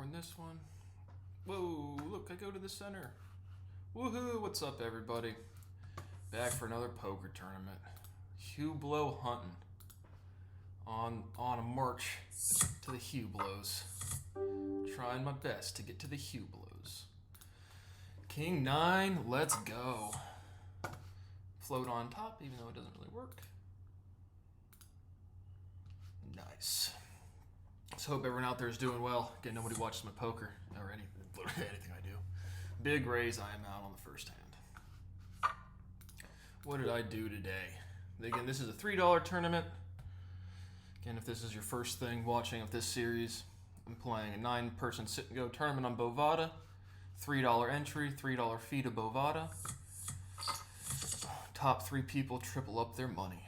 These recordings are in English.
Or in this one. Whoa, look, I go to the center. Woohoo, what's up, everybody? Back for another poker tournament. Hublot hunting. On a march to the Hublots. Trying my best to get to the Hublots. King 9, let's go. Float on top, even though it doesn't really work. Nice. Let's hope everyone out there is doing well. Again, nobody watches my poker or literally anything I do. Big raise, I am out on the first hand. What did I do today? Again, this is a $3 tournament. Again, if this is your first thing watching of this series, I'm playing a 9-person sit-and-go tournament on Bovada. $3 entry, $3 fee to Bovada. Top 3 people triple up their money.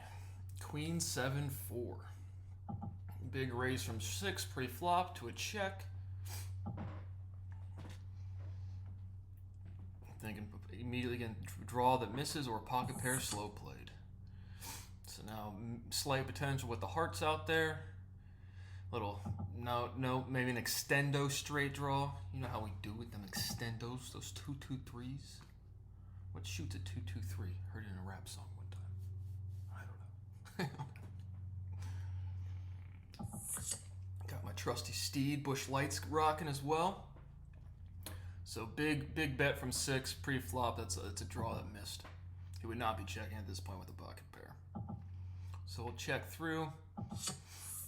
Queen 7-4. Big raise from 6 pre-flop to a check. Thinking immediately again, draw that misses or pocket pair slow played. So now slight potential with the hearts out there. Little no, maybe an extendo straight draw. You know how we do with them extendos, those 2-2-3s. What shoots a 2-2-3? Heard it in a rap song one time. I don't know. Got my trusty steed, Bush Lights rocking as well. So big bet from 6 pre-flop. It's a draw that missed. He would not be checking at this point with a pocket pair. So we'll check through.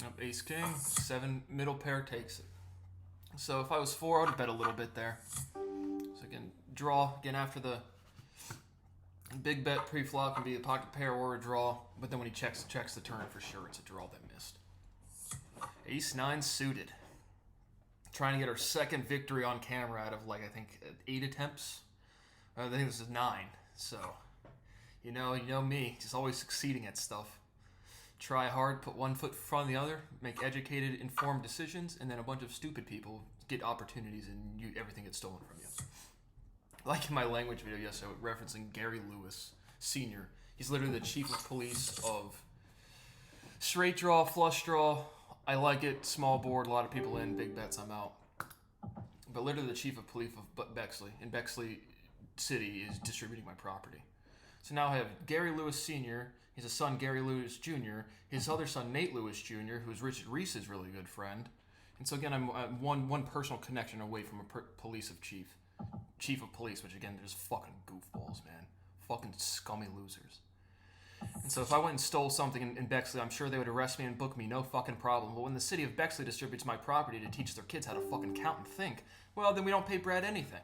Up ace king, 7 middle pair takes it. So if I was 4, I would have bet a little bit there. So again, draw again after the big bet pre-flop can be a pocket pair or a draw, but then when he checks the turn for sure, it's a draw that missed. Ace 9 suited. Trying to get our second victory on camera out of, like, I think 8 attempts. I think this is 9. So, you know me, just always succeeding at stuff. Try hard, put one foot in front of the other, make educated, informed decisions, and then a bunch of stupid people get opportunities and everything gets stolen from you. Like in my language video yesterday, referencing Gary Lewis, Sr. He's literally the chief of police of straight draw, flush draw. I like it, small board, a lot of people in, big bets, I'm out. But literally the chief of police of Bexley, in Bexley City, is distributing my property. So now I have Gary Lewis Sr., his son Gary Lewis Jr., his other son Nate Lewis Jr., who is Richard Reese's really good friend. And so again, I'm one personal connection away from a chief of police, which again, they're just fucking goofballs, man. Fucking scummy losers. And so if I went and stole something in Bexley, I'm sure they would arrest me and book me, no fucking problem. But when the city of Bexley distributes my property to teach their kids how to fucking count and think, well, then we don't pay Brad anything.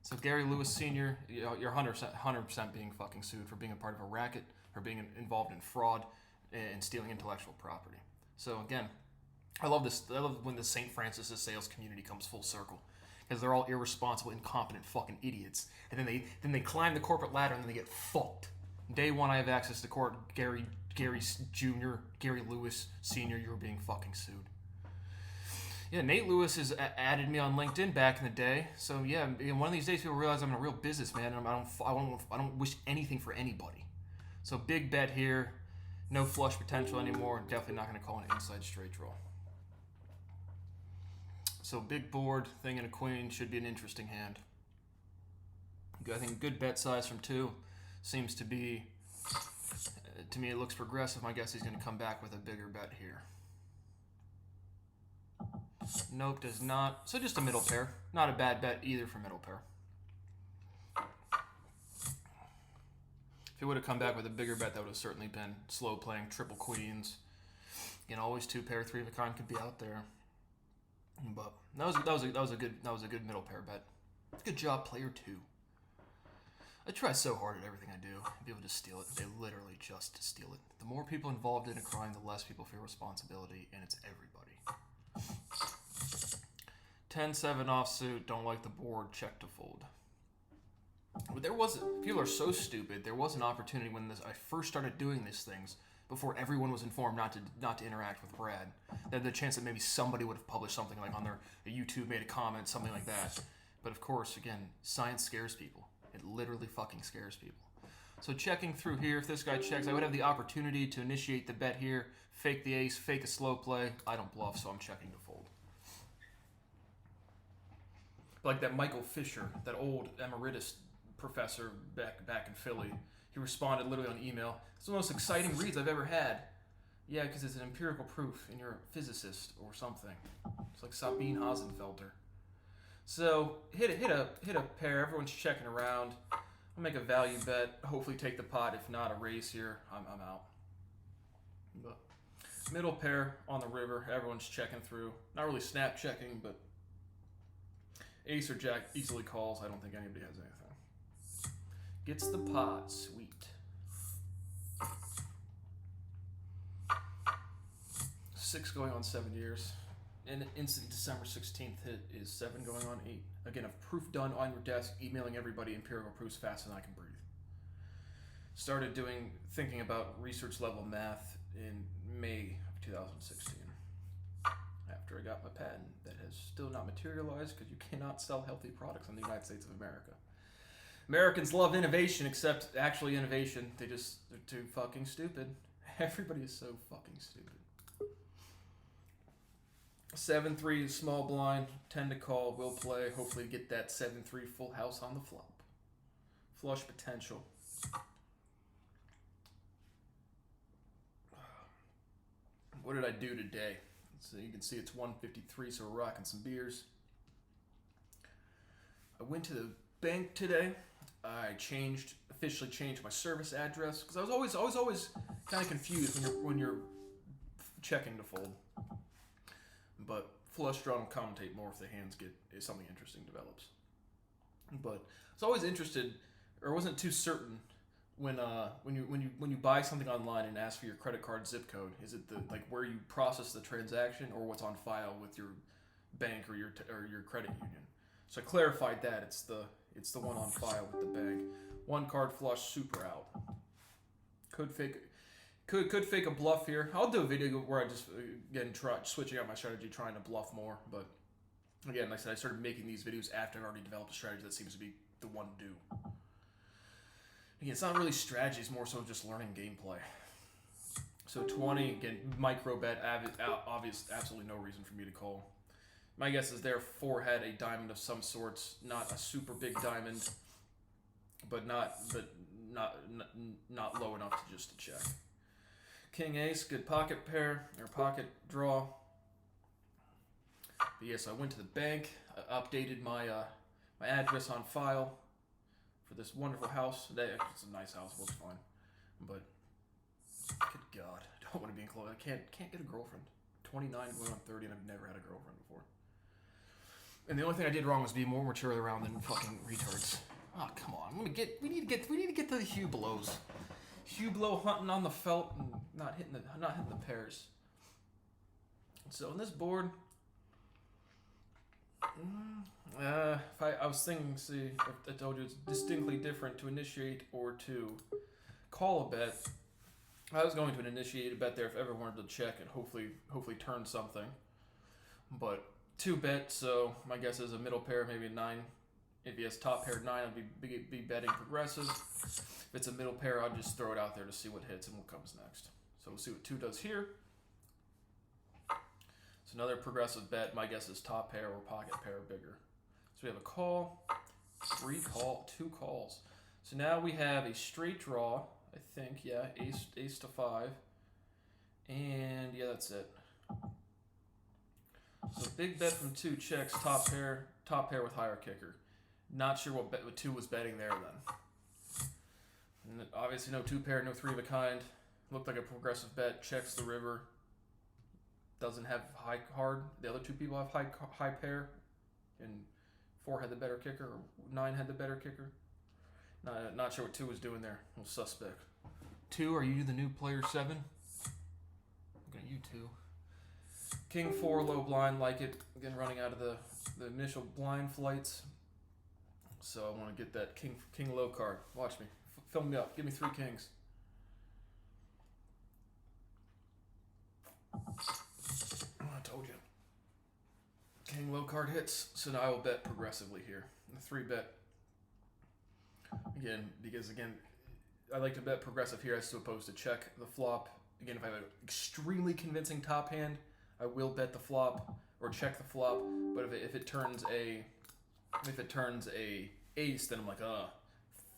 So Gary Lewis Sr., you're 100% being fucking sued for being a part of a racket or being involved in fraud and stealing intellectual property. So again, I love this. I love when the St. Francis de Sales community comes full circle, because they're all irresponsible, incompetent fucking idiots. And then they climb the corporate ladder and then they get fucked. Day 1, I have access to court. Gary Jr., Gary Lewis Sr., you're being fucking sued. Yeah, Nate Lewis has added me on LinkedIn back in the day. So yeah, one of these days people realize I'm a real businessman and I don't wish anything for anybody. So big bet here, no flush potential anymore. Definitely not going to call an inside straight draw. So big board, thing and a queen should be an interesting hand. I think good bet size from 2 seems to be, to me it looks progressive. My guess he's going to come back with a bigger bet here. Nope, does not. So just a middle pair. Not a bad bet either for middle pair. If he would have come back with a bigger bet, that would have certainly been slow playing triple queens. Again, always 2 pair, 3 of a kind could be out there. But that was a good middle pair bet. Good job, player 2. I try so hard at everything I do. People just steal it. They literally just steal it. The more people involved in a crime, the less people feel responsibility, and it's everybody. 10-7 offsuit, don't like the board, check to fold. But people are so stupid, there was an opportunity when I first started doing these things, before everyone was informed not to interact with Brad. They had the chance that maybe somebody would have published something like on their YouTube, made a comment, something like that. But of course, again, science scares people. It literally fucking scares people. So checking through here, if this guy checks, I would have the opportunity to initiate the bet here, fake the ace, fake a slow play. I don't bluff, so I'm checking to fold. Like that Michael Fisher, that old emeritus professor back in Philly. He responded literally on email. It's the most exciting reads I've ever had. Yeah, because it's an empirical proof, and you're a physicist or something. It's like Sabine Hasenfelter. So hit a pair. Everyone's checking around. I'll make a value bet. Hopefully take the pot. If not, a raise here. I'm out. But middle pair on the river. Everyone's checking through. Not really snap checking, but ace or jack easily calls. I don't think anybody has anything. Gets the pot. Sweet. Six going on 7 years. An instant December 16th hit is 7 going on 8. Again, a proof done on your desk, emailing everybody empirical proofs fast as I can breathe. Started thinking about research level math in May of 2016. After I got my patent that has still not materialized because you cannot sell healthy products in the United States of America. Americans love innovation, except actually innovation. They're too fucking stupid. Everybody is so fucking stupid. 7-3 small blind, 10 to call, will play. Hopefully get that 7-3 full house on the flop. Flush potential. What did I do today? So you can see it's 1:53, so we're rocking some beers. I went to the bank today. I officially changed my service address because I was always kind of confused when you're checking to fold. But flush draw will commentate more if something interesting develops. But I was always interested, or wasn't too certain when you buy something online and ask for your credit card zip code. Is it where you process the transaction, or what's on file with your bank or your credit union? So I clarified that it's the one on file with the bank. One card flush, super out. Could fake a bluff here. I'll do a video where I just switching out my strategy, trying to bluff more. But again, like I said, I started making these videos after I already developed a strategy that seems to be the one to do. Again, it's not really strategy; it's more so just learning gameplay. So 20 again, micro bet. Obvious, absolutely no reason for me to call. My guess is their forehead a diamond of some sorts, not a super big diamond, but not low enough to just check. King Ace, good pocket pair, or pocket draw. But yes, I went to the bank, I updated my address on file for this wonderful house. It's a nice house, looks fine. But, good God, I don't want to be in close. I can't get a girlfriend. 29 going on 30, and I've never had a girlfriend before. And the only thing I did wrong was be more mature around than fucking retards. Oh, come on. We need to get to the Hublows. Hublot hunting on the felt and not hitting the pairs. So on this board, I was thinking, see, I told you it's distinctly different to initiate or to call a bet. I was going to initiate a bet there if everyone wanted to check and hopefully turn something. But 2 bet, so my guess is a middle pair, maybe a 9. If he has top pair 9, I'd be betting progressive. If it's a middle pair, I'll just throw it out there to see what hits and what comes next. So we'll see what 2 does here. It's another progressive bet. My guess is top pair or pocket pair bigger. So we have a call, 2 calls. So now we have a straight draw, I think. Yeah, ace to 5. And yeah, that's it. So big bet from 2 checks, top pair with higher kicker. Not sure what 2 was betting there then. And obviously no 2 pair, no 3 of a kind. Looked like a progressive bet, checks the river. Doesn't have hard. The other 2 people have high pair. And 4 had the better kicker, or 9 had the better kicker. Not sure what 2 was doing there. A little suspect. 2, are you the new player 7? Looking at you 2. King 4, low blind, like it. Again, running out of the initial blind flights. So I want to get that king low card. Watch me. Fill me up. Give me 3 kings. I told you. King low card hits. So now I will bet progressively here. The 3 bet. Again, because I like to bet progressive here as opposed to check the flop. Again, if I have an extremely convincing top hand, I will bet the flop or check the flop. But if it turns a If it turns a ace, then I'm like,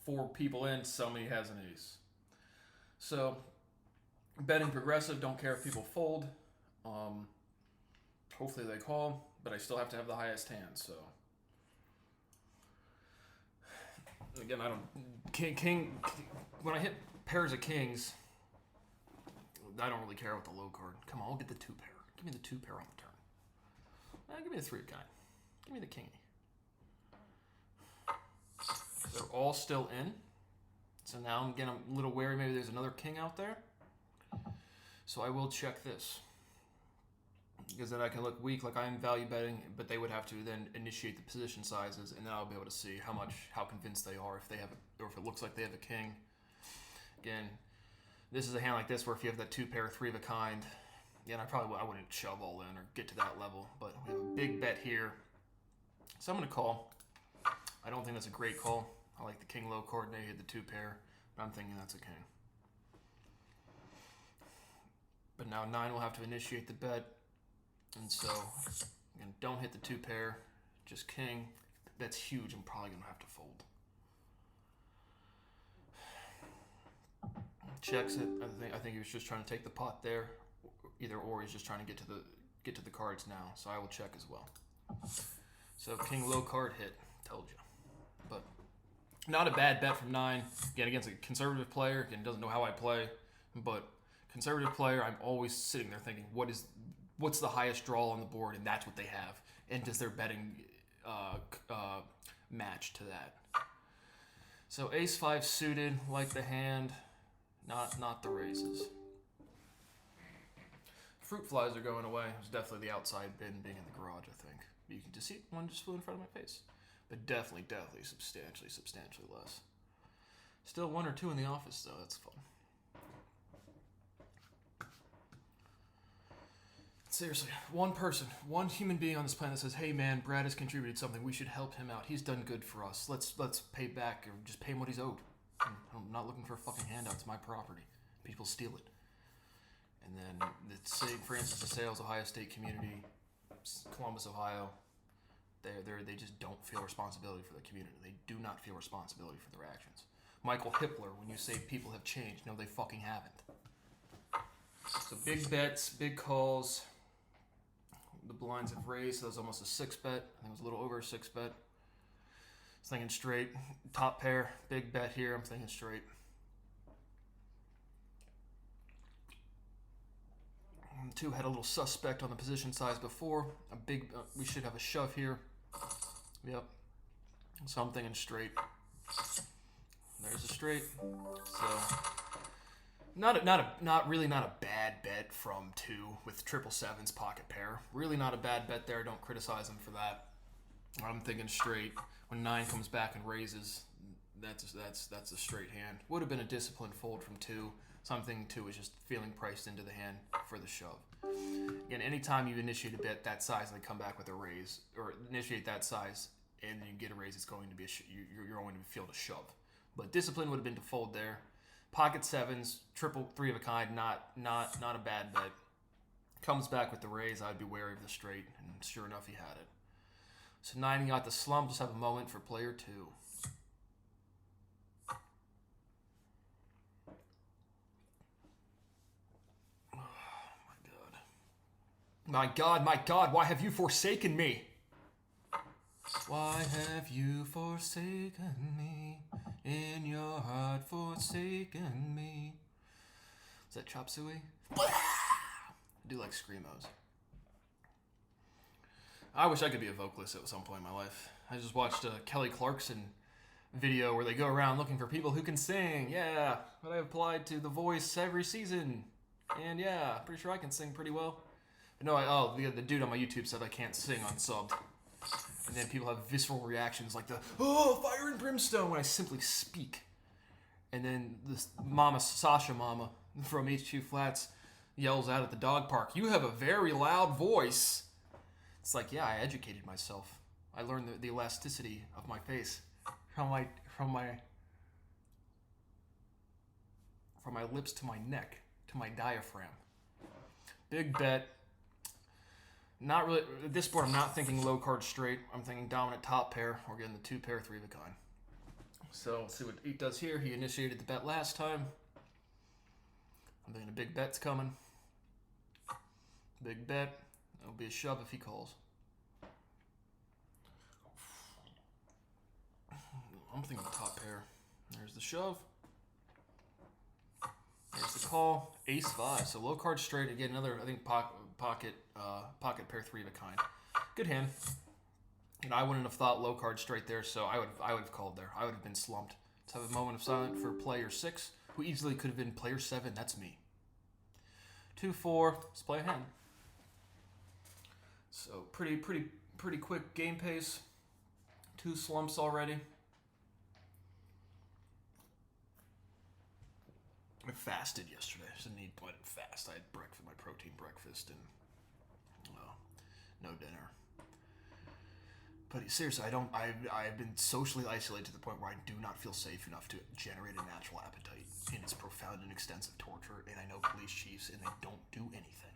4 people in, somebody has an ace. So, betting progressive, don't care if people fold. Hopefully they call, but I still have to have the highest hand, so. Again, I don't... King, when I hit pairs of kings, I don't really care with the low card. Come on, I'll get the 2 pair. Give me the 2 pair on the turn. Give me the 3 of kind. Give me the king. They're all still in. So now I'm getting a little wary. Maybe there's another king out there. So I will check this. Because then I can look weak like I'm value betting, but they would have to then initiate the position sizes, and then I'll be able to see how convinced they are if they have or if it looks like they have a king. Again, this is a hand like this where if you have that 2 pair, 3 of a kind, again, I wouldn't shove all in or get to that level, but we have a big bet here. So I'm going to call. I don't think that's a great call. I like the king low card, and they hit the 2 pair, but I'm thinking that's a king. But now 9 will have to initiate the bet. And so, again, don't hit the 2 pair, just king. That's huge. I'm probably gonna have to fold. Checks it. I think he was just trying to take the pot there, or he's just trying to get to the cards now. So I will check as well. So king low card hit. Told you, but not a bad bet from 9. Again, against a conservative player. Again, doesn't know how I play, but conservative player. I'm always sitting there thinking, what's the highest draw on the board, and that's what they have. And does their betting match to that? So ace 5 suited, like the hand, not the raises. Fruit flies are going away. It was definitely the outside bin being in the garage, I think. You can just see one just flew in front of my face. But definitely substantially less. Still 1 or 2 in the office, though. That's fun. Seriously, one human being on this planet says, "Hey man, Brad has contributed something. We should help him out. He's done good for us. Let's pay back, or just pay him what he's owed." I'm not looking for a fucking handout. It's my property. People steal it. And then the St. Francis de Sales, Ohio State community, Columbus, Ohio, they just don't feel responsibility for the community. They do not feel responsibility for their actions. Michael Hippler, when you say people have changed, no, they fucking haven't. So big bets, big calls. The blinds have raised, so that was almost a 6 bet. I think it was a little over a 6 bet. I was thinking straight. Top pair, big bet here. I'm thinking straight. 2 had a little suspect on the position size before. A big, we should have a shove here. Yep. So I'm thinking straight. There's a straight. So not really a bad bet from 2 with 777's pocket pair. Really not a bad bet there. Don't criticize him for that. I'm thinking straight. When 9 comes back and raises, that's a straight hand. Would have been a disciplined fold from 2. So I'm thinking 2 is just feeling priced into the hand for the shove. Again, anytime you initiate a bet that size and they come back with a raise, or initiate that size and then you get a raise, it's going to be you're going to feel the shove. But discipline would have been to fold there. Pocket 7s, triple 3 of a kind, not a bad bet. Comes back with the raise, I'd be wary of the straight, and sure enough, he had it. So 9 got the slump. Let's have a moment for player 2. My God, why have you forsaken me? Why have you forsaken me? In your heart forsaken me. Is that chop suey? I do like screamos. I wish I could be a vocalist at some point in my life. I just watched a Kelly Clarkson video where they go around looking for people who can sing. Yeah, but I applied to The Voice every season. And yeah, pretty sure I can sing pretty well. But no, the dude on my YouTube said I can't sing unsubbed. And then people have visceral reactions like fire and brimstone when I simply speak. And then this Sasha Mama from H2 Flats yells out at the dog park, "You have a very loud voice." It's like, yeah, I educated myself. I learned the elasticity of my face from my lips to my neck, to my diaphragm. Big bet. Not really. At this board, I'm not thinking low card straight. I'm thinking dominant top pair. We're getting the 2 pair, 3 of a kind. So let's see what he does here. He initiated the bet last time. I'm thinking a big bet's coming. Big bet. It'll be a shove if he calls. I'm thinking top pair. There's the shove. There's the call. Ace 5. So low card straight. Again, another, I think, pocket pair, 3 of a kind. Good hand. And I wouldn't have thought low card straight there, so I would have called there. I would have been slumped. Let's have a moment of silence for player 6, who easily could have been player 7. That's me. 2-4. Let's play a hand. So pretty quick game pace. 2 slumps already. I fasted yesterday. I didn't eat, but I didn't fast. I had breakfast, my protein breakfast, and no dinner. But seriously, I've been socially isolated to the point where I do not feel safe enough to generate a natural appetite. And it's profound and extensive torture, and I know police chiefs, and they don't do anything.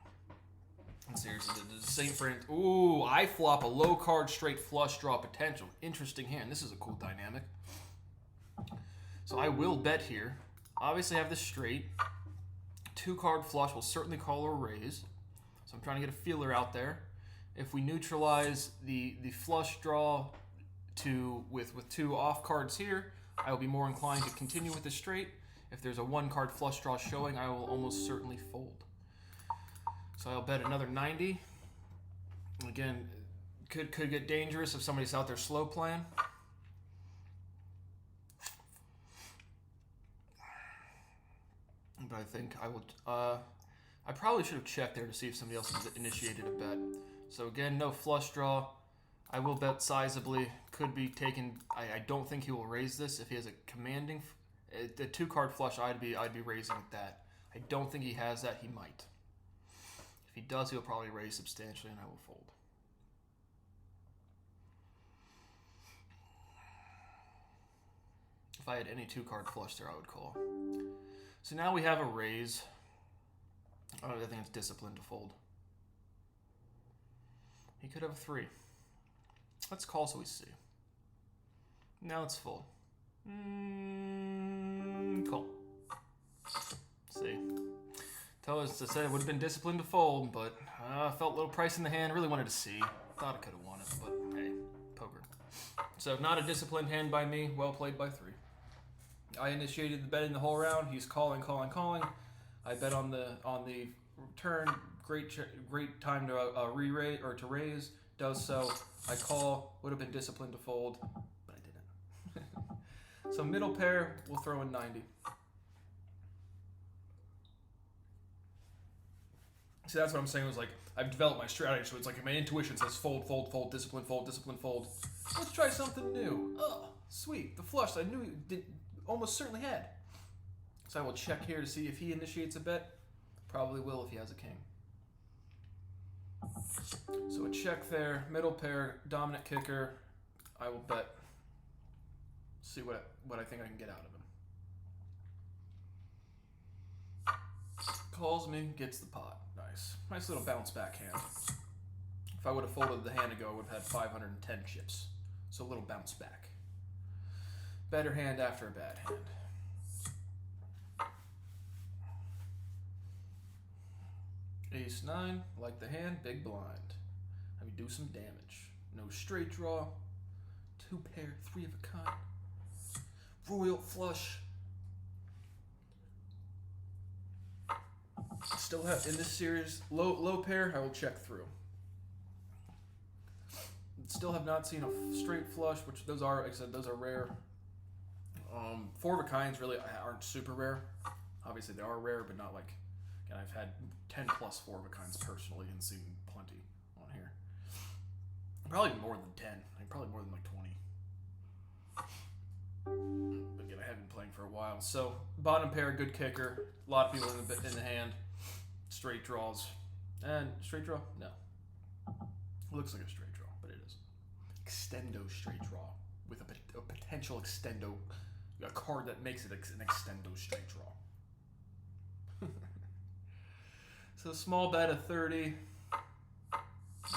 And seriously, the St. Francis... Ooh, I flop a low card straight flush draw potential. Interesting hand. This is a cool dynamic. So I will bet here. Obviously I have this straight. 2 card flush will certainly call or raise. So I'm trying to get a feeler out there. If we neutralize the flush draw with 2 off cards here, I will be more inclined to continue with the straight. If there's a 1 card flush draw showing, I will almost certainly fold. So I'll bet another 90. Again, could get dangerous if somebody's out there slow playing. But I think I will. I probably should have checked there to see if somebody else has initiated a bet. So again, no flush draw. I will bet sizably. Could be taken. I don't think he will raise this. If he has a commanding, the 2 card flush, I'd be raising with that. I don't think he has that. He might. If he does, he'll probably raise substantially, and I will fold. If I had any 2 card flush there, I would call. So now we have a raise. I think it's disciplined to fold. He could have a 3. Let's call so we see. Now let's fold. Call. See. Tell us to say it would have been disciplined to fold, but I felt a little price in the hand. Really wanted to see. Thought I could have won it, but hey, poker. So not a disciplined hand by me. Well played by 3. I initiated the bet in the whole round. He's calling. I bet on the turn. Great time to re-raise or to raise. Does so. I call. Would have been disciplined to fold, but I didn't. So middle pair, we'll throw in 90. See, that's what I'm saying. Was like I've developed my strategy, so it's like my intuition says fold, discipline, fold. Let's try something new. Oh, sweet. The flush I knew did almost certainly had. So I will check here to see if he initiates a bet. Probably will if he has a king. So a check there, middle pair, dominant kicker. I will bet. See what I think I can get out of him. Calls me, gets the pot. Nice little bounce back hand. If I would have folded the hand ago, I would have had 510 chips. So a little bounce back. Better hand after a bad hand. Ace 9, like the hand, big blind. Let me do some damage. No straight draw. 2 pair, 3 of a kind. Royal flush. Still have in this series low pair. I will check through. Still have not seen a straight flush, which those are, like I said, those are rare. 4 of a kinds really aren't super rare. Obviously they are rare, but not like. Again, I've had 10 plus 4 of a kinds personally and seen plenty on here. Probably more than 10. Probably more than like 20. But again, I haven't been playing for a while. So bottom pair, good kicker. A lot of people in the hand. Straight draws. And straight draw? No. Looks like a straight draw, but it isn't. Extendo straight draw with a potential extendo, a card that makes it an extendo straight draw. So small bet of 30.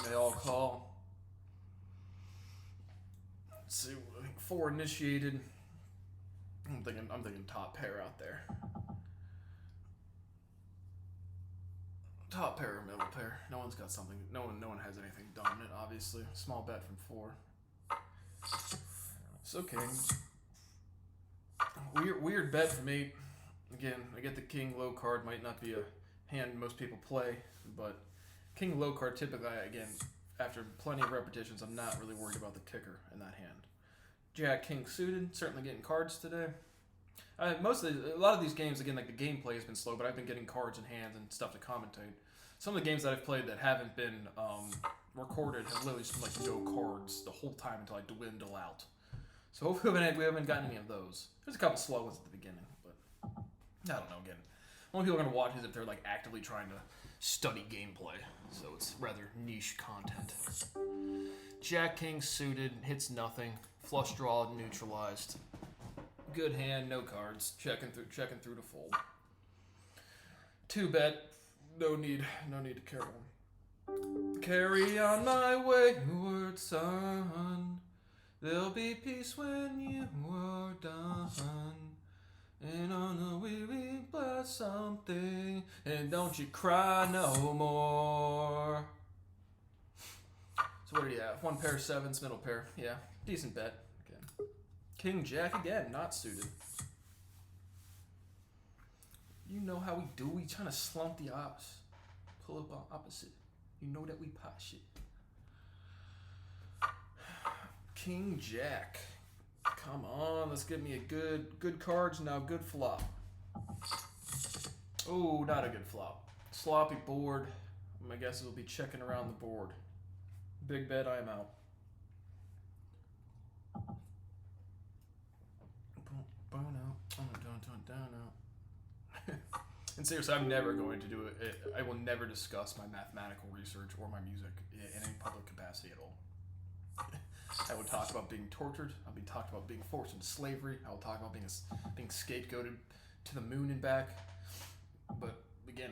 They all call. Let's see, I think 4 initiated. I'm thinking top pair out there. Top pair or middle pair. No one's got something. No one has anything dominant. Obviously, small bet from 4. So king. Weird bet from 8. Again, I get the king low card might not be a hand most people play, but king low card typically, again, after plenty of repetitions, I'm not really worried about the kicker in that hand. Jack king suited, certainly getting cards today. A lot of these games, again, like the gameplay has been slow, but I've been getting cards in hands and stuff to commentate. Some of the games that I've played that haven't been recorded have literally just been like no cards the whole time until I dwindle out. So hopefully we haven't gotten any of those. There's a couple slow ones at the beginning, but I don't know. Again, only people are going to watch is if they're like actively trying to study gameplay. So it's rather niche content. Jack king suited, hits nothing. Flush draw neutralized. Good hand, no cards. Checking through to fold. 2 bet. No need to carry on. Carry on my wayward son. There'll be peace when you are done. And on the weary bless something. And don't you cry no more. So what do you have? 1 pair, 7s, middle pair. Yeah, decent bet. Again. King Jack again, not suited. You know how we do. We trying to slump the ops. Pull up our opposite. You know that we pot shit. King Jack. Come on, let's give me a good cards now. Good flop. Oh, not a good flop. Sloppy board. My guess is we'll be checking around the board. Big bet, I'm out. Down out. And seriously, I'm never going to do it. I will never discuss my mathematical research or my music in any public capacity at all. I will talk about being tortured. I'll be talking about being forced into slavery. I will talk about being scapegoated to the moon and back. But again,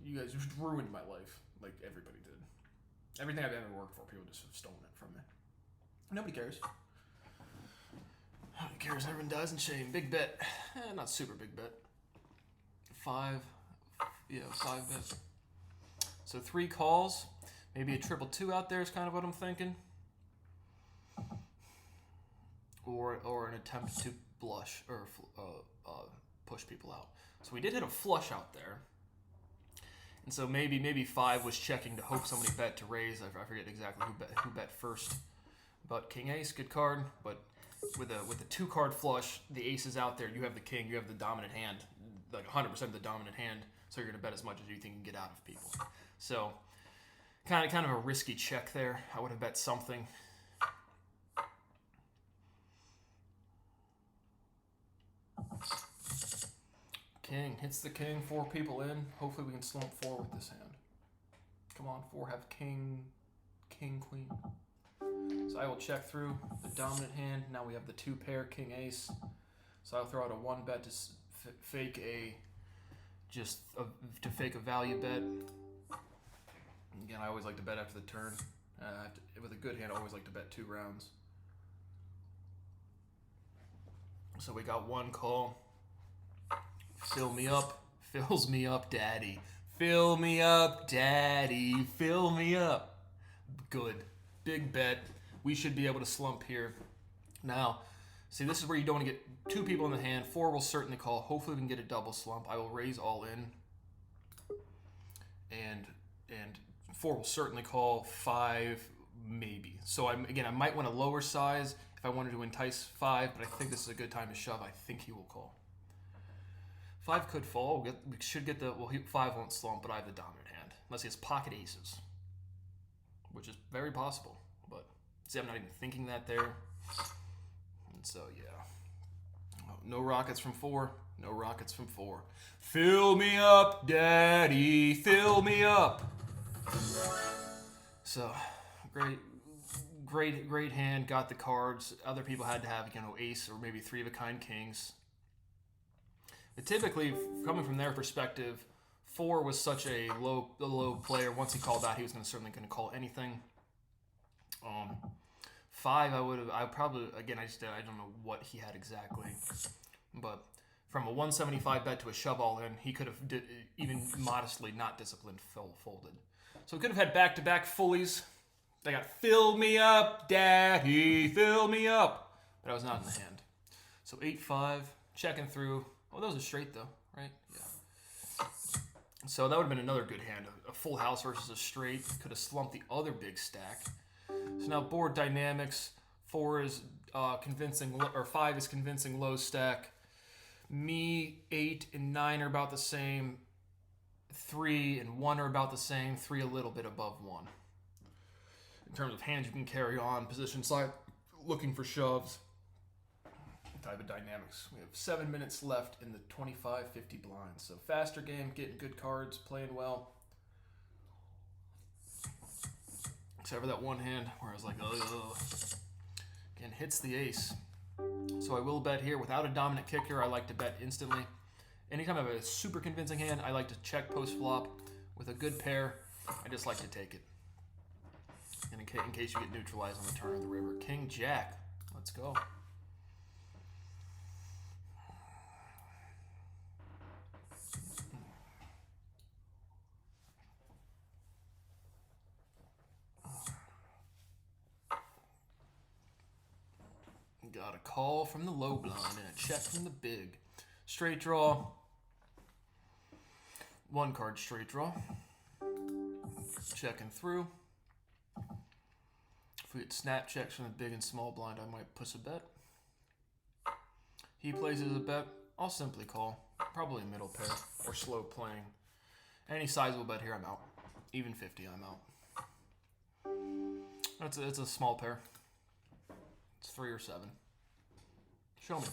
you guys just ruined my life, like everybody did. Everything I've ever worked for, people just have stolen it from me. Nobody cares. Nobody cares. Everyone dies in shame. Big bet. Not super big bet. 5. Yeah, 5 bet. So 3 calls. Maybe a 2-2 out there is kind of what I'm thinking. Or an attempt to blush or push people out. So we did hit a flush out there. And so maybe 5 was checking to hope somebody bet to raise. I forget exactly who bet first. But king ace, good card. But with a 2-card flush, the ace is out there. You have the king. You have the dominant hand, like 100% of the dominant hand. So you're gonna bet as much as you think you can get out of people. So kind of a risky check there. I would have bet something. King hits the king. 4 people in. Hopefully we can slump 4 with this hand. Come on, 4 have king, queen. So I will check through the dominant hand. Now we have the 2 pair, king ace. So I'll throw out a 1 bet to fake a value bet. Again, I always like to bet after the turn. With a good hand, I always like to bet 2 rounds. So we got 1 call. Fill me up. Fills me up, daddy. Fill me up, daddy. Fill me up. Good. Big bet. We should be able to slump here. Now, see, this is where you don't want to get 2 people in the hand. 4 will certainly call. Hopefully we can get a double slump. I will raise all in. And 4 will certainly call. 5, maybe. So I might want a lower size if I wanted to entice 5, but I think this is a good time to shove. I think he will call. 5 could fall. We should get 5 won't slump, but I have the dominant hand. Unless he has pocket aces, which is very possible. But see, I'm not even thinking that there. And so, yeah. No rockets from 4. No rockets from 4. Fill me up, daddy. Fill me up. So, great hand. Got the cards. Other people had to have, ace or maybe 3 of a kind kings. But typically, coming from their perspective, 4 was such a low player. Once he called out, he was certainly going to call anything. 5, I probably, again, I don't know what he had exactly, but from a 175 bet to a shove all in, he could have even modestly not disciplined folded. So we could have had back-to-back fullies. They got fill me up, daddy, fill me up. But I was not in the hand. So 8-5, checking through. Oh, that was a straight though, right? Yeah. So that would have been another good hand. A full house versus a straight. Could have slumped the other big stack. So now board dynamics. 4 is convincing, or 5 is convincing low stack. Me, 8 and 9 are about the same. 3 and 1 are about the same. 3 a little bit above 1. In terms of hands you can carry on, position side, looking for shoves. Type of dynamics. We have 7 minutes left in the 25-50 blinds. So faster game, getting good cards, playing well. Except for that one hand where I was like, ugh. Again, hits the ace. So I will bet here. Without a dominant kicker, I like to bet instantly. Anytime I have a super convincing hand, I like to check post-flop. With a good pair, I just like to take it. And in case you get neutralized on the turn of the river. King, Jack. Let's go. Got a call from the low blind and a check from the big. Straight draw. 1 card straight draw. Checking through. If we get snap checks from the big and small blind, I might push a bet. He places a bet. I'll simply call. Probably a middle pair or slow playing. Any sizable bet here, I'm out. Even 50, I'm out. It's a small pair. It's 3 or 7. Show me.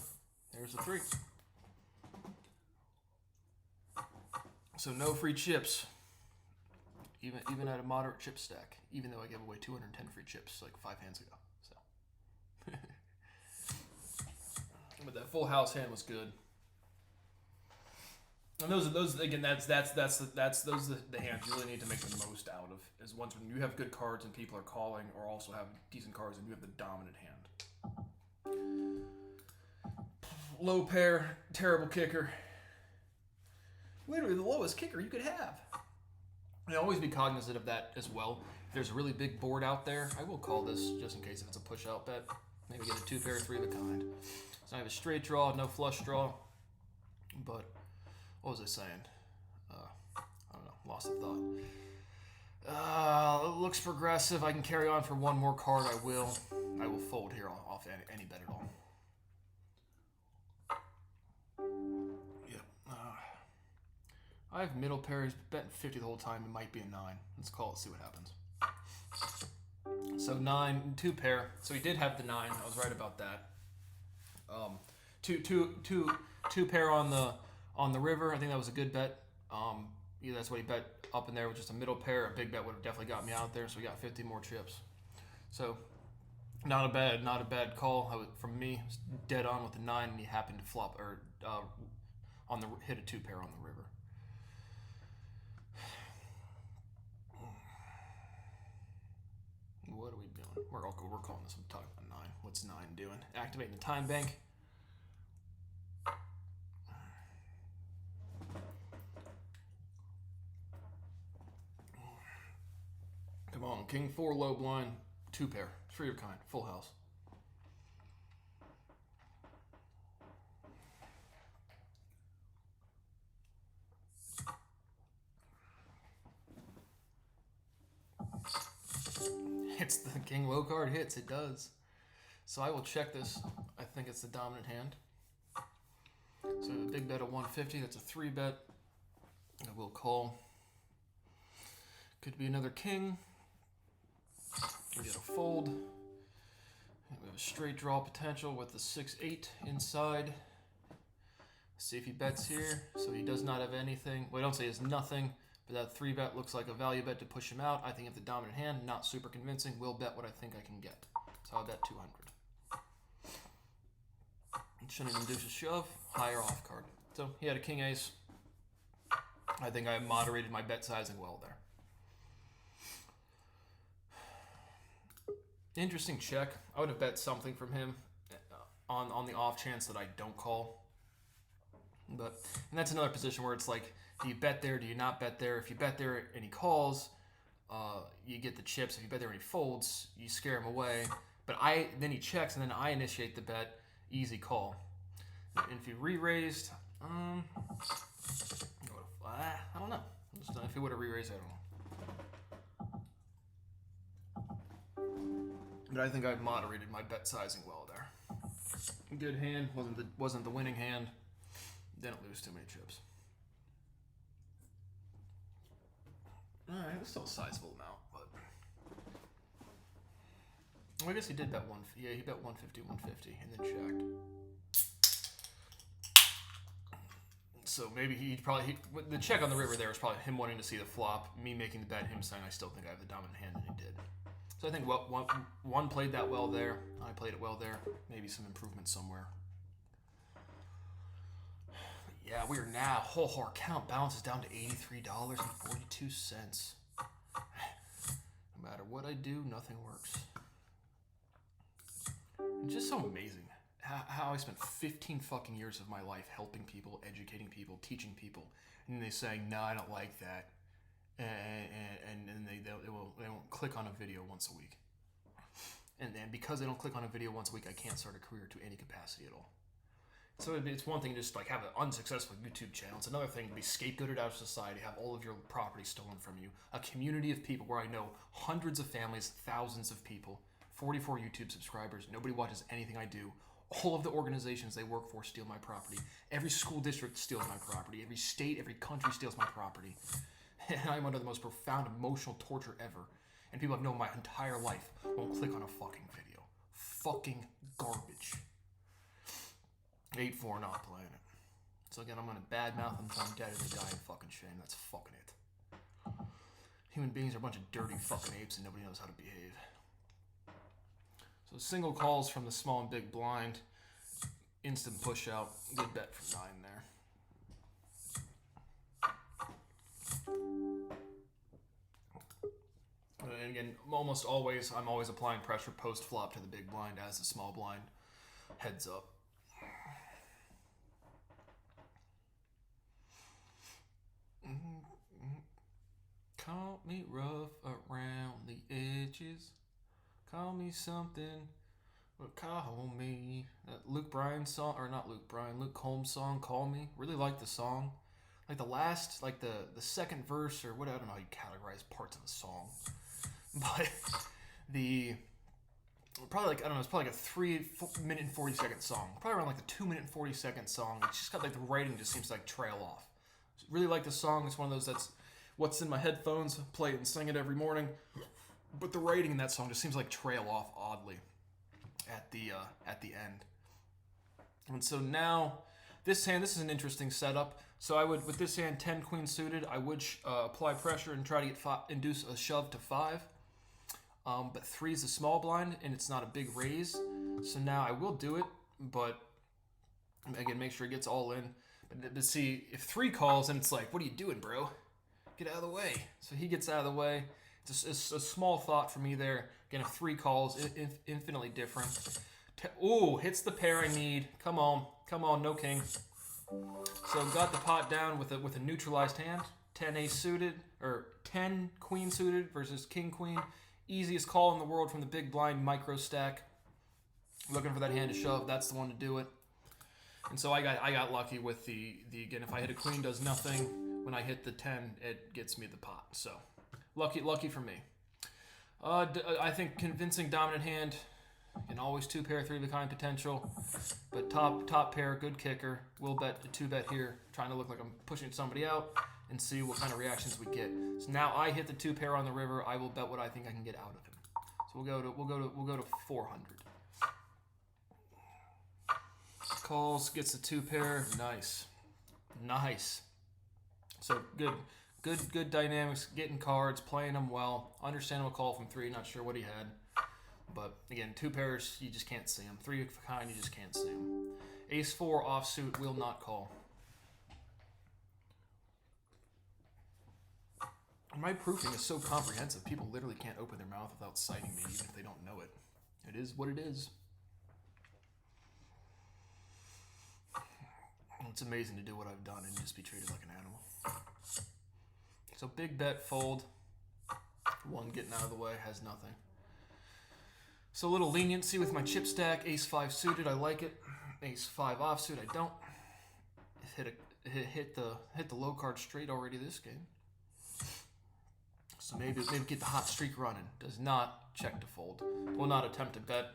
There's the 3. So no free chips. Even at a moderate chip stack. Even though I gave away 210 free chips like 5 hands ago. So. But that full house hand was good. And those again. That's those are the hands you really need to make the most out of. Is ones when you have good cards and people are calling, or also have decent cards and you have the dominant hand. Low pair, terrible kicker. Literally the lowest kicker you could have. And always be cognizant of that as well. If there's a really big board out there, I will call this just in case if it's a push-out bet. Maybe get a 2 pair, 3 of a kind. So I have a straight draw, no flush draw. But what was I saying? I don't know. Lost the thought. It looks progressive. I can carry on for 1 more card. I will fold here off any bet at all. I have middle pairs, betting 50 the whole time. It might be a 9. Let's call it, see what happens. So 9, 2 pair. So he did have the 9. I was right about that. Two pair on the river. I think that was a good bet. Yeah, that's what he bet up in there with just a middle pair. A big bet would have definitely got me out there. So we got 50 more chips. So not a bad call from me. Dead on with the 9, and he happened to flop or hit a 2 pair on the river. What are we doing? We're calling this. I'm talking about 9. What's 9 doing? Activating the time bank. Come on, King 4 low blind, 2 pair, 3 of kind, full house. Hits the King low card, hits, it does. So I will check this. I think it's the dominant hand. So a big bet of 150, that's a 3 bet. I will call. Could be another king. We get a fold. We have a straight draw potential with the 6-8 inside. See if he bets here. So he does not have anything. Well, I don't say he has nothing, but that 3 bet looks like a value bet to push him out. I think if the dominant hand, not super convincing, will bet what I think I can get. So I'll bet 200. Shouldn't induce a shove. Higher off card. So he had a king ace. I think I moderated my bet sizing well there. Interesting check. I would have bet something from him on the off chance that I don't call. And that's another position where it's like, do you bet there? Do you not bet there? If you bet there and he calls, you get the chips. If you bet there and he folds, you scare him away. But then he checks, and then I initiate the bet. Easy call. And if he re-raised, I don't know. If he would have re-raised, I don't know. But I think I moderated my bet sizing well there. Good hand. Wasn't the winning hand. Didn't lose too many chips. Alright, it's still a sizable amount, but... Well, I guess he did bet one. Yeah, he bet 150, 150, and then checked. So maybe the check on the river there was probably him wanting to see the flop, me making the bet, him saying I still think I have the dominant hand, and he did. So I think one played that well there. I played it well there. Maybe some improvement somewhere. Yeah, we are now. Our account balance is down to $83.42. No matter what I do, nothing works. It's just so amazing how I spent 15 fucking years of my life helping people, educating people, teaching people, and they saying, "No, I don't like that," and they won't click on a video once a week. And because they don't click on a video once a week, I can't start a career to any capacity at all. So it's one thing to just like have an unsuccessful YouTube channel. It's another thing to be scapegoated out of society, have all of your property stolen from you. A community of people where I know hundreds of families, thousands of people, 44 YouTube subscribers. Nobody watches anything I do. All of the organizations they work for steal my property. Every school district steals my property. Every state, every country steals my property. And I'm under the most profound emotional torture ever. And people I've known my entire life won't click on a fucking video. Fucking garbage. 8-4 not playing it. So again, I'm gonna badmouth them until I'm dead and they die in fucking shame. That's fucking it. Human beings are a bunch of dirty fucking apes and nobody knows how to behave. So single calls from the small and big blind. Instant push out. Good bet from 9 there. And again, I'm always applying pressure post flop to the big blind as the small blind heads up. Call me rough around the edges. Call me something. But call me. That Luke Bryan song, or not Luke Bryan, Luke Combs song, Call Me. Really like the song. Like the last, like the second verse, or what, I don't know how you categorize parts of a song. But probably like, I don't know, it's probably like a 3-minute and 40-second song. Probably around like the 2-minute and 40-second song. It's just got like the writing just seems to like trail off. Really like the song. It's one of those that's what's in my headphones, play it and sing it every morning. But the writing in that song just seems like trail off oddly at the end. And so now this hand, this is an interesting setup. So I would, with this hand 10 queen suited, I would apply pressure and try to induce a shove to 5. But 3 is a small blind and it's not a big raise. So now I will do it, but again, make sure it gets all in. But to see if 3 calls and it's like, what are you doing, bro? Get out of the way. So he gets out of the way. It's a small thought for me there. Again, if 3 calls, infinitely different. Ooh, hits the pair I need. Come on, no king. So got the pot down with a neutralized hand. 10 ace suited, or 10 queen suited versus king queen. Easiest call in the world from the big blind micro stack. Looking for that hand to shove. That's the one to do it. And so I got lucky with the again, if I hit a queen, does nothing. When I hit the 10, it gets me the pot. So lucky for me. I think convincing dominant hand. Can always 2-pair, 3 of a kind potential. But top pair, good kicker. We'll bet a 2-bet here, trying to look like I'm pushing somebody out and see what kind of reactions we get. So now I hit the 2-pair on the river. I will bet what I think I can get out of him. So we'll go to 400. Calls, gets the 2-pair. Nice. So good dynamics, getting cards, playing them well. Understandable call from 3, not sure what he had. But again, 2 pairs, you just can't see them. 3 of a kind, you just can't see them. Ace 4 offsuit will not call. My proofing is so comprehensive, people literally can't open their mouth without citing me, even if they don't know it. It is what it is. It's amazing to do what I've done and just be treated like an animal. So big bet, fold. One getting out of the way, has nothing. So a little leniency with my chip stack. Ace 5 suited, I like it. Ace 5 offsuit, I don't. Hit the low card straight already this game. So maybe get the hot streak running. Does not check to fold. Will not attempt to bet.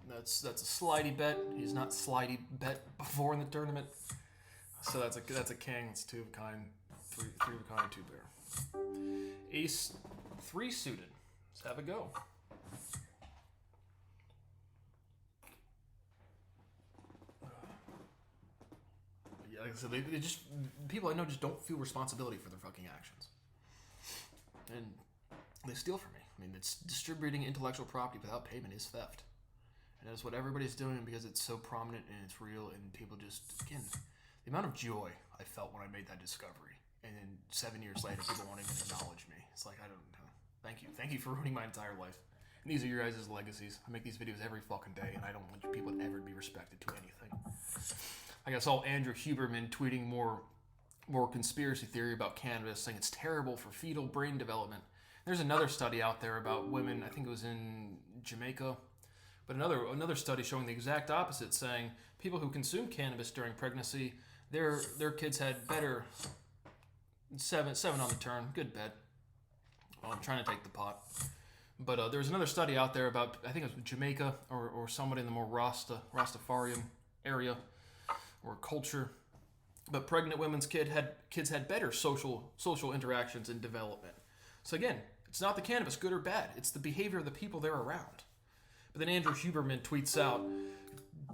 That's a slidey bet. He's not slidey bet before in the tournament. So that's a king. It's 2 of a kind, 3 of a kind, 2 pair. Ace 3 suited. Let's have a go. Yeah, like I said, they just, people I know just don't feel responsibility for their fucking actions, and they steal from me. I mean, it's distributing intellectual property without payment is theft. And that's what everybody's doing because it's so prominent and it's real, and people just, again, the amount of joy I felt when I made that discovery, and then 7 years later, people won't even acknowledge me. It's like, I don't know. Thank you for ruining my entire life. And these are your guys' legacies. I make these videos every fucking day, and I don't want people to ever be respected to anything. I guess all Andrew Huberman tweeting more conspiracy theory about cannabis, saying it's terrible for fetal brain development. There's another study out there about women, I think it was in Jamaica, but another study showing the exact opposite, saying people who consume cannabis during pregnancy, their kids had better 7 on the turn. Good bet. Well, I'm trying to take the pot. But there's another study out there about, I think it was Jamaica or somebody in the more Rastafarian area or culture. But pregnant women's kids had better social interactions and development. So again, it's not the cannabis, good or bad. It's the behavior of the people they're around. But then Andrew Huberman tweets out,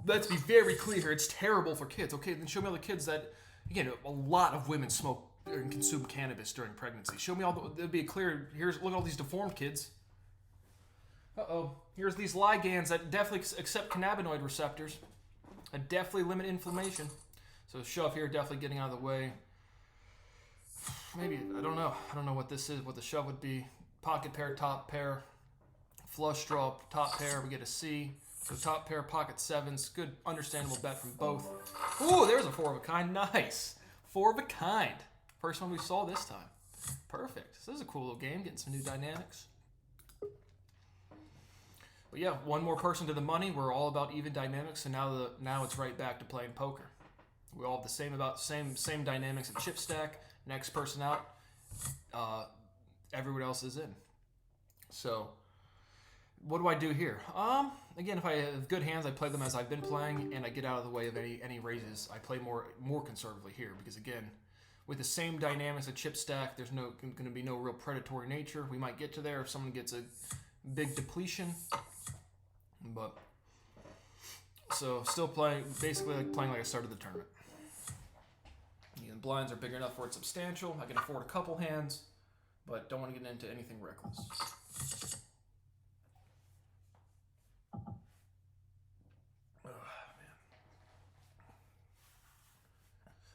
let's be very clear, it's terrible for kids. Okay, then show me all the kids that, again, a lot of women smoke and consume cannabis during pregnancy. Show me all it'll be clear, look at all these deformed kids. Uh-oh, here's these ligands that definitely accept cannabinoid receptors. That definitely limit inflammation. So shove here, definitely getting out of the way. Maybe, I don't know what this is, what the shove would be. Pocket pair, top pair. Flush draw, top pair, we get a C. So top pair, pocket 7s. Good, understandable bet from both. Ooh, there's a 4 of a kind. Nice. 4 of a kind. First one we saw this time. Perfect. So this is a cool little game, getting some new dynamics. But yeah, one more person to the money. We're all about even dynamics, and now it's right back to playing poker. We all have the same dynamics in chip stack. Next person out, everyone else is in. So what do I do here? Again, if I have good hands, I play them as I've been playing, and I get out of the way of any raises. I play more conservatively here because, again, with the same dynamics of chip stack, there's going to be no real predatory nature. We might get to there if someone gets a big depletion, but so still playing basically playing like I started the tournament. The blinds are big enough where it's substantial. I can afford a couple hands, but don't want to get into anything reckless.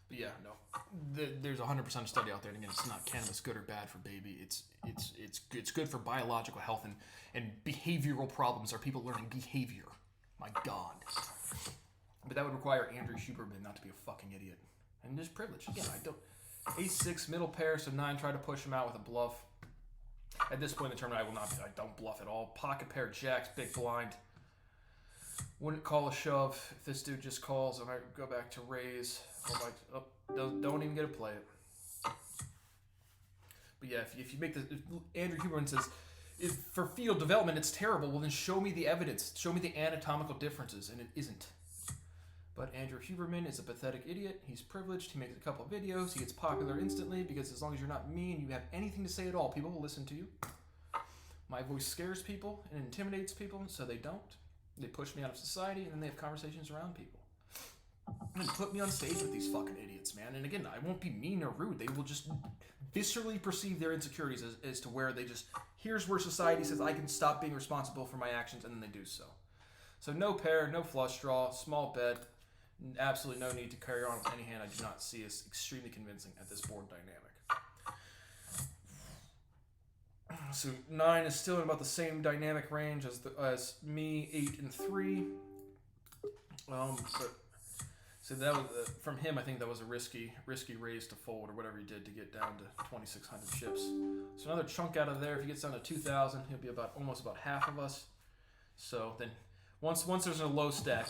But yeah, no. There's 100% study out there, and again, it's not cannabis good or bad for baby. It's good for biological health and behavioral problems. Are people learning behavior? My God. But that would require Andrew Huberman not to be a fucking idiot. And just privilege. Again, I don't. Ace-6 middle pair, so 9 try to push him out with a bluff. At this point in the tournament, I don't bluff at all. Pocket pair jacks, big blind. Wouldn't call a shove if this dude just calls and I go back to raise. Don't even get to play it. But yeah, if you make the, Andrew Huberman says, if for fetal development it's terrible, well then show me the evidence. Show me the anatomical differences, and it isn't. But Andrew Huberman is a pathetic idiot. He's privileged. He makes a couple of videos. He gets popular instantly because as long as you're not mean, you have anything to say at all, people will listen to you. My voice scares people and intimidates people, so they don't. They push me out of society, and then they have conversations around people. And put me on stage with these fucking idiots, man. And again, I won't be mean or rude. They will just viscerally perceive their insecurities as to where they just, here's where society says I can stop being responsible for my actions, and then they do so. So no pair, no flush draw, small bet. Absolutely no need to carry on with any hand I do not see as extremely convincing at this board dynamic. So 9 is still in about the same dynamic range as me, 8 and 3. But so that was from him. I think that was a risky raise to fold or whatever he did to get down to 2,600 chips. So another chunk out of there. If he gets down to 2,000, he'll be almost about half of us. So then once there's a low stack,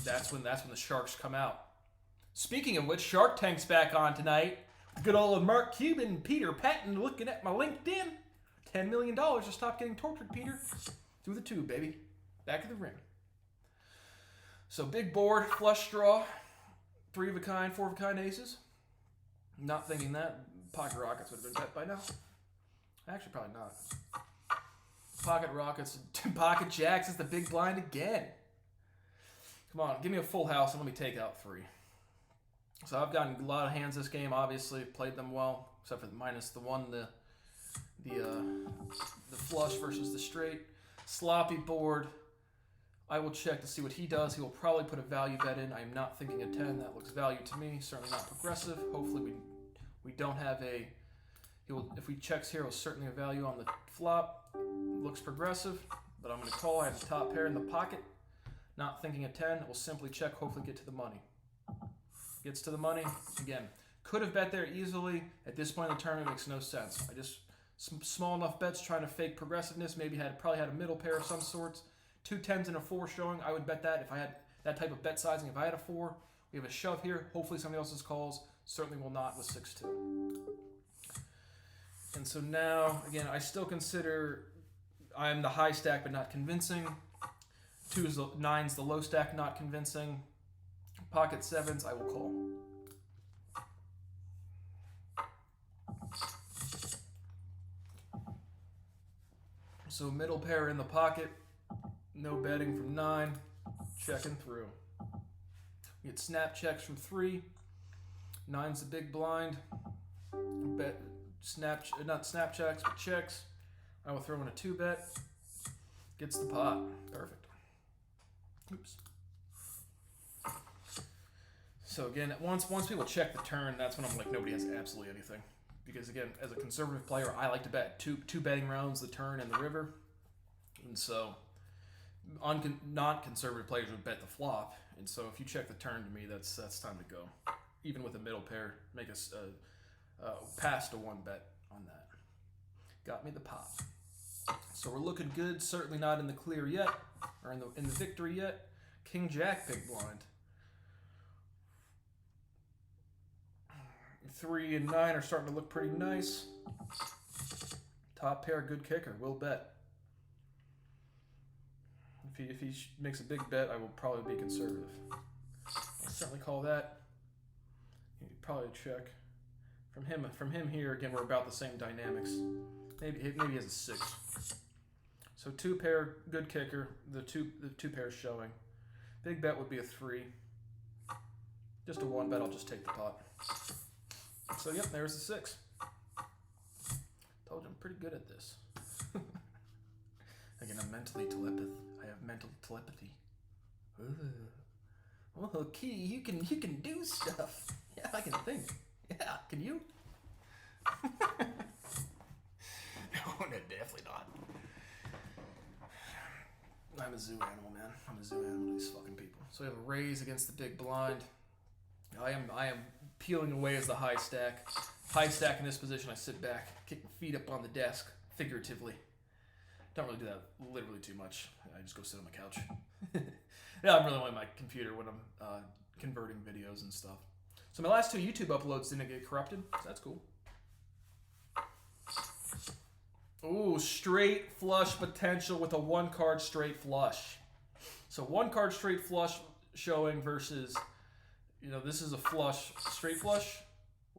that's when the sharks come out. Speaking of which, Shark Tank's back on tonight. Good old Mark Cuban and Peter Patton looking at my LinkedIn. $10 million to stop getting tortured, Peter. Through the tube, baby. Back of the ring. So big board, flush draw. 3 of a kind, 4 of a kind aces. Not thinking that. Pocket Rockets would have been bet by now. Actually, probably not. Pocket Rockets, Pocket Jacks is the big blind again. Come on, give me a full house and let me take out 3. So I've gotten a lot of hands this game, obviously. Played them well, except for minus the one, the flush versus the straight. Sloppy board. I will check to see what he does. He will probably put a value bet in. I am not thinking a 10. That looks value to me. Certainly not progressive. Hopefully we don't have a... If we checks here, he'll certainly have value on the flop. Looks progressive, but I'm going to call. I have the top pair in the pocket. Not thinking a 10. We'll simply check, hopefully get to the money. Gets to the money. Again, could have bet there easily. At this point in the tournament, it makes no sense. I just... Some small enough bets trying to fake progressiveness. Maybe probably had a middle pair of some sorts. 2 10s and a 4 showing. I would bet that if I had that type of bet sizing. If I had a 4, we have a shove here. Hopefully somebody else's calls. Certainly will not with 6-2. And so now, again, I still consider I'm the high stack but not convincing. 9's the low stack, not convincing. Pocket 7s, I will call. So middle pair in the pocket, no betting from 9, checking through. We get snap checks from 3, 9's the big blind, bet not snap checks, but checks. I will throw in a 2 bet, gets the pot, perfect. Oops. So again, once people check the turn, that's when I'm like, nobody has absolutely anything. Because again, as a conservative player, I like to bet two betting rounds, the turn and the river. And so non-conservative players would bet the flop. And so if you check the turn, to me, that's time to go. Even with a middle pair, make us pass to 1 bet on that. Got me the pot. So we're looking good. Certainly not in the clear yet, or in the victory yet. King Jack big blind. 3 and 9 are starting to look pretty nice. Top pair, good kicker. Will bet. If he makes a big bet, I will probably be conservative. I'll certainly call that. He'd probably check. From him here, again, we're about the same dynamics. Maybe he has a 6. So 2 pair, good kicker. The two pairs showing. Big bet would be a 3. Just a 1 bet. I'll just take the pot. So yep, there's the 6. Told you I'm pretty good at this. Again, I'm mentally telepathic. I have mental telepathy. Ooh. Oh, Key, you can do stuff. Yeah, I can think. Yeah, can you? No, definitely not. I'm a zoo animal, man. I'm a zoo animal to these fucking people. So we have a raise against the big blind. I am peeling away as the high stack. High stack in this position, I sit back, kick my feet up on the desk, figuratively. Don't really do that literally too much. I just go sit on my couch. Yeah, I'm really on my computer when I'm converting videos and stuff. So my last 2 YouTube uploads didn't get corrupted, so that's cool. Ooh, straight flush potential with a 1-card straight flush. So 1-card straight flush showing versus, this is a flush, straight flush.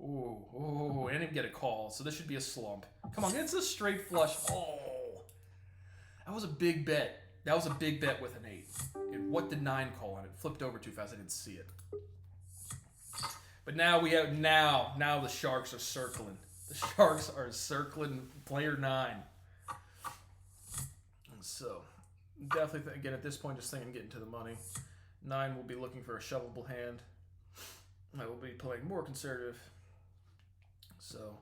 Ooh, I didn't even get a call, so this should be a slump. Come on, it's a straight flush. Oh, that was a big bet. That was a big bet with an 8. And what did 9 call on it? Flipped over too fast, I didn't see it. But now we have, now the Sharks are circling. The Sharks are circling player 9. And so, definitely, again, at this point, just thinking getting to the money. 9 will be looking for a shovelable hand. I will be playing more conservative. So,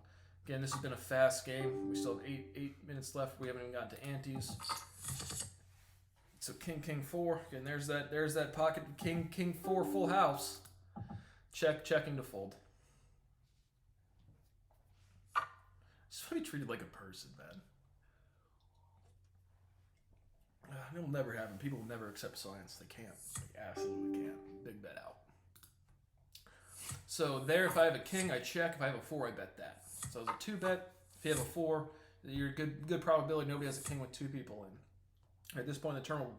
again, this has been a fast game. We still have 8 minutes left. We haven't even gotten to antes. So King 4. Again, there's that pocket King 4 full house. Checking to fold. Just want to be treated like a person, man. It'll never happen. People will never accept science. They can't. They absolutely can't. Big bet out. So there, if I have a king, I check. If I have a 4, I bet that. So it's a 2 bet. If you have a 4, you're good probability nobody has a king with 2 people in. At this point in the tournament,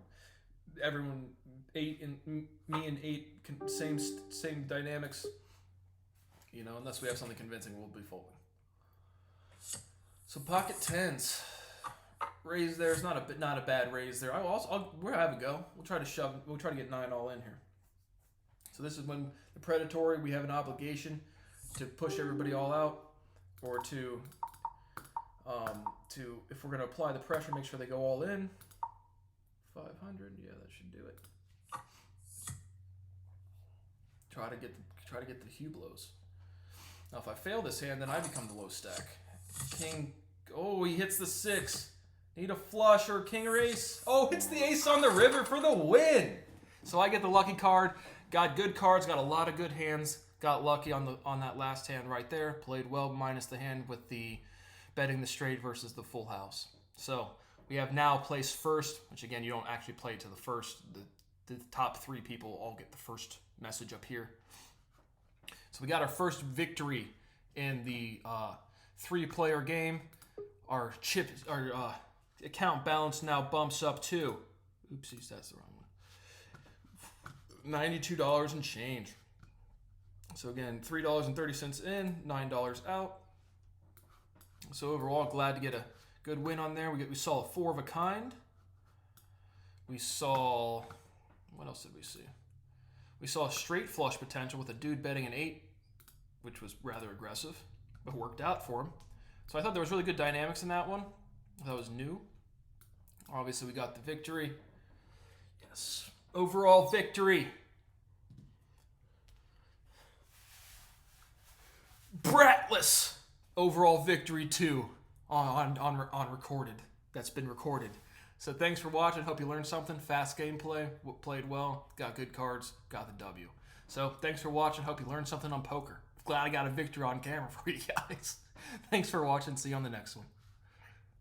everyone 8 and me and 8 same dynamics. You know, unless we have something convincing, we'll be folding. So pocket 10s. Raise there is not a bad raise there. We'll have a go. We'll try to get 9 all in here. So this is when the predatory, we have an obligation to push everybody all out, or to if we're going to apply the pressure, make sure they go all in. 500, yeah, that should do it. Try to get the Hublows. Now if I fail this hand, then I become the low stack. King, oh, he hits the 6. Need a flush or king or ace. Oh, hits the ace on the river for the win. So I get the lucky card. Got good cards, got a lot of good hands. Got lucky on that last hand right there. Played well minus the hand with the betting the straight versus the full house. So we have now placed first, which again, you don't actually play to the first. The top 3 people all get the first message up here. So we got our first victory in the 3-player game. Our account balance now bumps up to, oopsies, that's the wrong one, $92 and change. So again, $3.30 in, $9 out. So overall, glad to get a good win on there. We saw a 4 of a kind. We saw, what else did we see? We saw a straight flush potential with a dude betting an 8, which was rather aggressive, but worked out for him. So I thought there was really good dynamics in that one. That was new. Obviously, we got the victory. Yes. Overall victory. Bratless. Overall victory 2 on recorded. That's been recorded. So thanks for watching. Hope you learned something. Fast gameplay. Played well. Got good cards. Got the W. So thanks for watching. Hope you learned something on poker. Glad I got a victory on camera for you guys. Thanks for watching. See you on the next one.